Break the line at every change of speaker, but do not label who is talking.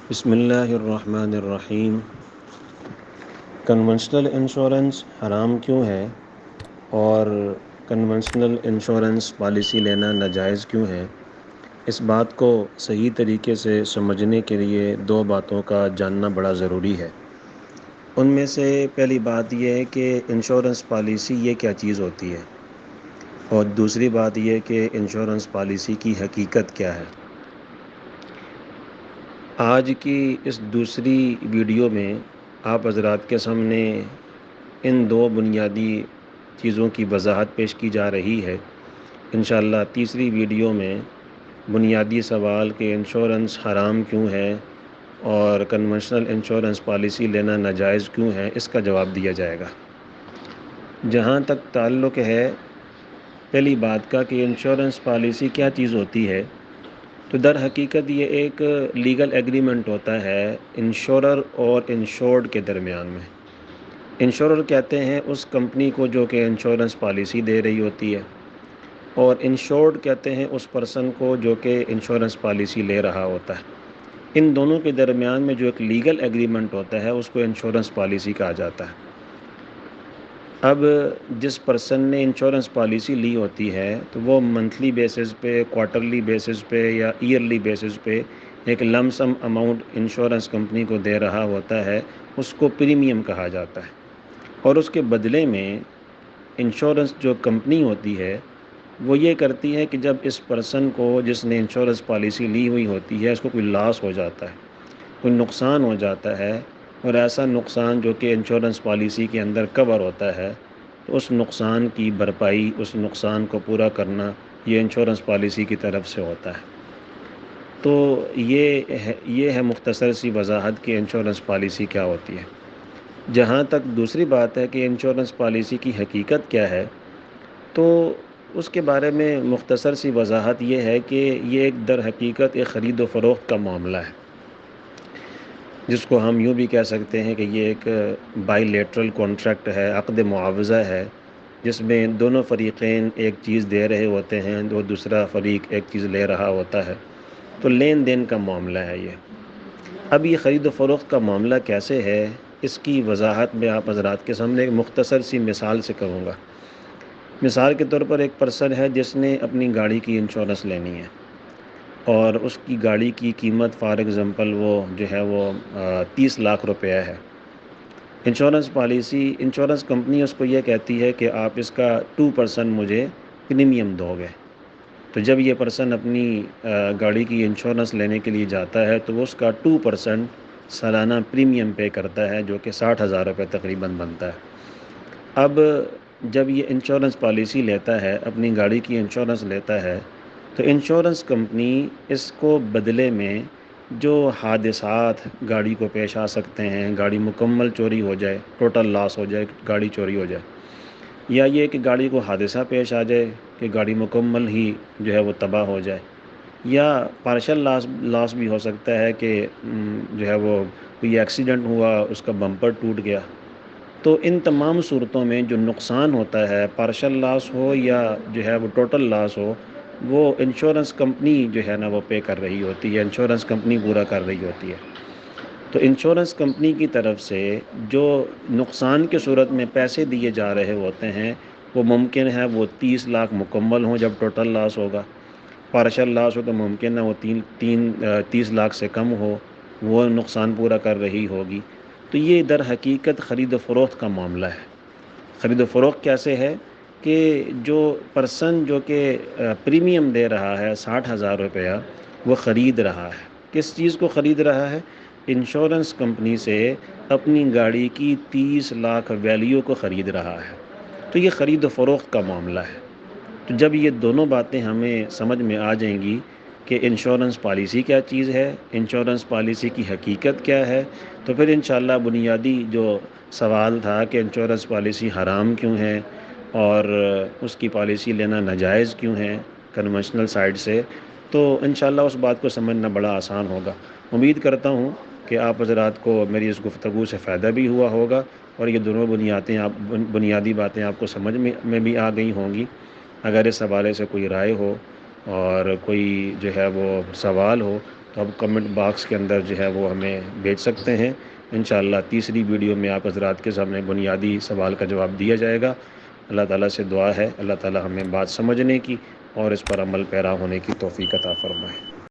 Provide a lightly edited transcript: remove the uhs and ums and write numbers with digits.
بسم اللہ الرحمن الرحیم۔ کنونشنل انشورنس حرام کیوں ہے اور کنونشنل انشورنس پالیسی لینا ناجائز کیوں ہے، اس بات کو صحیح طریقے سے سمجھنے کے لیے دو باتوں کا جاننا بڑا ضروری ہے۔ ان میں سے پہلی بات یہ ہے کہ انشورنس پالیسی یہ کیا چیز ہوتی ہے، اور دوسری بات یہ کہ انشورنس پالیسی کی حقیقت کیا ہے۔ آج کی اس دوسری ویڈیو میں آپ حضرات کے سامنے ان دو بنیادی چیزوں کی وضاحت پیش کی جا رہی ہے۔ انشاءاللہ تیسری ویڈیو میں بنیادی سوال کہ انشورنس حرام کیوں ہے اور کنونشنل انشورنس پالیسی لینا ناجائز کیوں ہے، اس کا جواب دیا جائے گا۔ جہاں تک تعلق ہے پہلی بات کا کہ انشورنس پالیسی کیا چیز ہوتی ہے، تو در حقیقت یہ ایک لیگل ایگریمنٹ ہوتا ہے انشورر اور انشورڈ کے درمیان میں۔ انشورر کہتے ہیں اس کمپنی کو جو کہ انشورنس پالیسی دے رہی ہوتی ہے، اور انشورڈ کہتے ہیں اس پرسن کو جو کہ انشورنس پالیسی لے رہا ہوتا ہے۔ ان دونوں کے درمیان میں جو ایک لیگل ایگریمنٹ ہوتا ہے اس کو انشورنس پالیسی کہا جاتا ہے۔ اب جس پرسن نے انشورنس پالیسی لی ہوتی ہے تو وہ منتھلی بیسس پہ، کوارٹرلی بیسس پہ یا ایئرلی بیسس پہ ایک لم سم اماؤنٹ انشورنس کمپنی کو دے رہا ہوتا ہے، اس کو پریمیم کہا جاتا ہے۔ اور اس کے بدلے میں انشورنس جو کمپنی ہوتی ہے وہ یہ کرتی ہے کہ جب اس پرسن کو جس نے انشورنس پالیسی لی ہوئی ہوتی ہے اس کو کوئی لاس ہو جاتا ہے، کوئی نقصان ہو جاتا ہے، اور ایسا نقصان جو کہ انشورنس پالیسی کے اندر کور ہوتا ہے، تو اس نقصان کی بھرپائی، اس نقصان کو پورا کرنا یہ انشورنس پالیسی کی طرف سے ہوتا ہے۔ تو یہ ہے مختصر سی وضاحت کہ انشورنس پالیسی کیا ہوتی ہے۔ جہاں تک دوسری بات ہے کہ انشورنس پالیسی کی حقیقت کیا ہے، تو اس کے بارے میں مختصر سی وضاحت یہ ہے کہ یہ ایک در حقیقت ایک خرید و فروخت کا معاملہ ہے، جس کو ہم یوں بھی کہہ سکتے ہیں کہ یہ ایک بائی لیٹرل کانٹریکٹ ہے، عقد معاوضہ ہے، جس میں دونوں فریقین ایک چیز دے رہے ہوتے ہیں، دوسرا فریق ایک چیز لے رہا ہوتا ہے، تو لین دین کا معاملہ ہے یہ۔ اب یہ خرید و فروخت کا معاملہ کیسے ہے، اس کی وضاحت میں آپ حضرات کے سامنے ایک مختصر سی مثال سے کروں گا۔ مثال کے طور پر ایک پرسن ہے جس نے اپنی گاڑی کی انشورنس لینی ہے، اور اس کی گاڑی کی قیمت فار ایگزامپل وہ جو ہے وہ 30 لاکھ روپیہ ہے۔ انشورنس کمپنی اس کو یہ کہتی ہے کہ آپ اس کا 2% مجھے پریمیم دو گے۔ تو جب یہ پرسن اپنی گاڑی کی انشورنس لینے کے لیے جاتا ہے تو وہ اس کا 2% سالانہ پریمیم پے کرتا ہے، جو کہ 60,000 روپے تقریباً بنتا ہے۔ اب جب یہ انشورنس پالیسی لیتا ہے، اپنی گاڑی کی انشورنس لیتا ہے، تو انشورنس کمپنی اس کو بدلے میں جو حادثات گاڑی کو پیش آ سکتے ہیں، گاڑی مکمل چوری ہو جائے، ٹوٹل لاس ہو جائے، گاڑی چوری ہو جائے، یا یہ کہ گاڑی کو حادثہ پیش آ جائے کہ گاڑی مکمل ہی جو ہے وہ تباہ ہو جائے، یا پارشل لاس بھی ہو سکتا ہے کہ جو ہے وہ کوئی ایکسیڈنٹ ہوا، اس کا بمپر ٹوٹ گیا۔ تو ان تمام صورتوں میں جو نقصان ہوتا ہے، پارشل لاس ہو یا جو ہے وہ ٹوٹل لاس ہو، وہ انشورنس کمپنی جو ہے نا وہ پے کر رہی ہوتی ہے، انشورنس کمپنی پورا کر رہی ہوتی ہے۔ تو انشورنس کمپنی کی طرف سے جو نقصان کی صورت میں پیسے دیے جا رہے ہوتے ہیں، وہ ممکن ہے وہ 30 لاکھ مکمل ہوں جب ٹوٹل لاس ہوگا، پارشل لاس ہو تو ممکن ہے وہ 30 لاکھ سے کم ہو، وہ نقصان پورا کر رہی ہوگی۔ تو یہ در حقیقت خرید و فروخت کا معاملہ ہے۔ خرید و فروخت کیسے ہے کہ جو پرسن جو کہ پریمیم دے رہا ہے 60,000 روپیہ، وہ خرید رہا ہے۔ کس چیز کو خرید رہا ہے؟ انشورنس کمپنی سے اپنی گاڑی کی 30 لاکھ ویلیو کو خرید رہا ہے۔ تو یہ خرید و فروخت کا معاملہ ہے۔ تو جب یہ دونوں باتیں ہمیں سمجھ میں آ جائیں گی کہ انشورنس پالیسی کیا چیز ہے، انشورنس پالیسی کی حقیقت کیا ہے، تو پھر انشاءاللہ بنیادی جو سوال تھا کہ انشورنس پالیسی حرام کیوں ہے اور اس کی پالیسی لینا ناجائز کیوں ہے کنونشنل سائڈ سے، تو انشاءاللہ اس بات کو سمجھنا بڑا آسان ہوگا۔ امید کرتا ہوں کہ آپ حضرات کو میری اس گفتگو سے فائدہ بھی ہوا ہوگا، اور یہ دونوں بنیادی باتیں آپ کو سمجھ میں بھی آ گئی ہوں گی۔ اگر اس حوالے سے کوئی رائے ہو اور کوئی جو ہے وہ سوال ہو تو آپ کمنٹ باکس کے اندر جو ہے وہ ہمیں بھیج سکتے ہیں۔ انشاءاللہ تیسری ویڈیو میں آپ حضرات کے سامنے بنیادی سوال کا جواب دیا جائے گا۔ اللہ تعالیٰ سے دعا ہے اللہ تعالیٰ ہمیں بات سمجھنے کی اور اس پر عمل پیرا ہونے کی توفیق عطا فرمائے۔